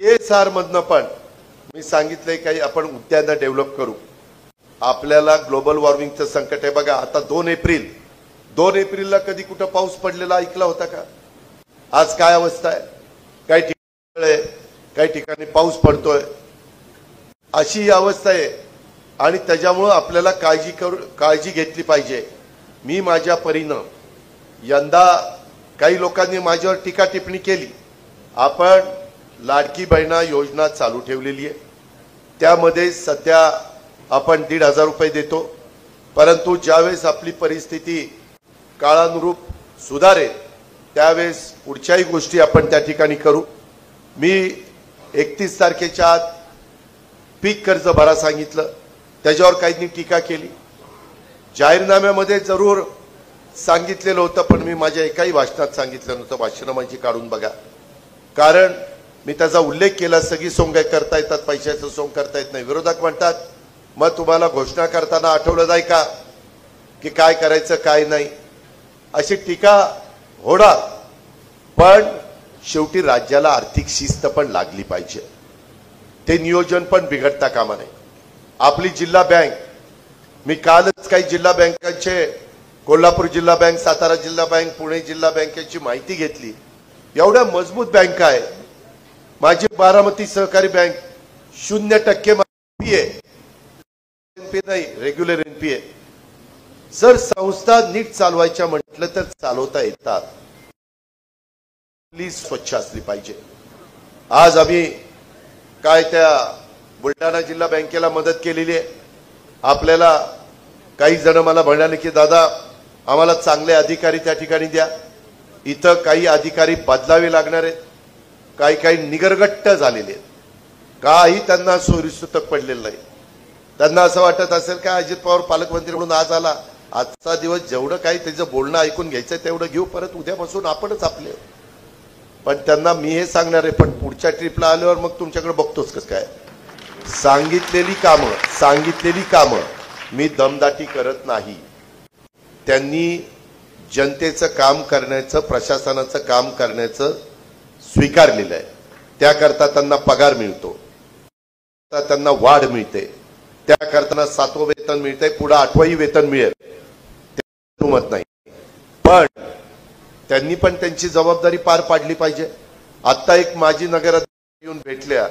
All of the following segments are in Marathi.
CSR मधनं पण मी सांगितलंय काही आपण उद्यानं डेव्हलप करू। आपल्याला ग्लोबल वॉर्मिंगचं संकट आहे बघा। आता 2 एप्रिलला कधी कुठं पाऊस पडलेला ऐकला होता का? आज काय अवस्था आहे? काही ठिकाणी काही ठिकाणी पाऊस पडतोय, अशी अवस्था आहे आणि त्याच्यामुळे आपल्याला काळजी घेतली पाहिजे। मी माझ्या परीनं यंदा काही लोकांनी माझ्यावर टीका टिप्पणी केली। आपण लाडकी बहिणा योजना चालू ठेवलेली आहे, त्यामध्ये सध्या आपण 1,500 रुपये देतो, परंतु ज्यावेळेस आपली परिस्थिती काळानुरूप सुधारेल त्यावेळेस पुढच्याही गोष्टी आपण त्या ठिकाणी करू। मी 31 तारखेच्या आत पीक कर्ज भरा सांगितलं, त्याच्यावर काहींनी टीका केली। जाहीरनाम्यामध्ये जरूर सांगितलेलं होतं, पण मी माझ्या एकाही भाषणात सांगितलं नव्हतं। भाषणं माझी काढून बघा, कारण मी त्याचा उल्लेख केला। सगळी सोंग करता येतात, पैशाचं सोंग करता येत नाही। विरोधक म्हणतात मग तुम्हाला घोषणा करताना आठवलं जाय का की काय करायचं काय नाही, अशी टीका होणार। पण शेवटी राज्याला आर्थिक शिस्त पण लागली पाहिजे, ते नियोजन पण बिघडता कामा नये। आपली जिल्हा बँक, मी कालच काही जिल्हा बँकांचे, कोल्हापूर जिल्हा बँक, सातारा जिल्हा बँक, पुणे जिल्हा बँकेची माहिती घेतली। एवढ्या मजबूत बँका आहे। माझी बारामती सहकारी बँक 0% एनपीए नाही, रेग्युलर एनपीए। जर संस्था नीट चालवायच्या म्हटलं तर चालवता येतात, प्लीज स्वच्छ असली पाहिजे। आज आम्ही काय त्या बुलढाणा जिल्हा बँकेला मदत केलेली आहे। आपल्याला काही जण मला म्हणाले की दादा आम्हाला चांगले अधिकारी त्या ठिकाणी द्या। इथं काही अधिकारी बदलावे लागणार आहेत, काही निगरगट्ट झालेले आहेत, काही त्यांना सोयीसुतक पडलेलं नाही। त्यांना असं वाटत असेल का अजित पवार पालकमंत्री म्हणून आज आला, आजचा दिवस जेवढं काही त्याचं बोलणं ऐकून घ्यायचं तेवढं घेऊ, परत उद्यापासून आपणच आपले। पण त्यांना मी हे सांगणार आहे, पण पुढच्या ट्रिपला आल्यावर मग तुमच्याकडे बघतोच कसं काय। सांगितलेली कामं मी दमदाटी करत नाही। त्यांनी जनतेचं काम करण्याचं, प्रशासनाचं काम करण्याचं स्वीकारलेलं आहे। त्याकरता त्यांना पगार मिळतो, त्यांना वाढ मिळते, त्याकरता 7वं वेतन मिळते, पुढे 8वंही वेतन मिळेल, मत नाही। पण त्यांनी पण त्यांची जबाबदारी पार पाडली पाहिजे। आता एक माजी नगराध्यक्ष येऊन भेटल्या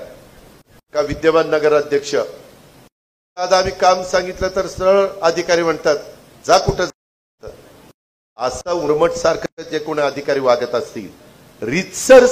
का विद्यमान नगराध्यक्ष, आता आम्ही काम सांगितलं तर सरळ अधिकारी म्हणतात जा कुठं। असं उर्मट सारखं जे कोणी अधिकारी वागत असतील, रीतसर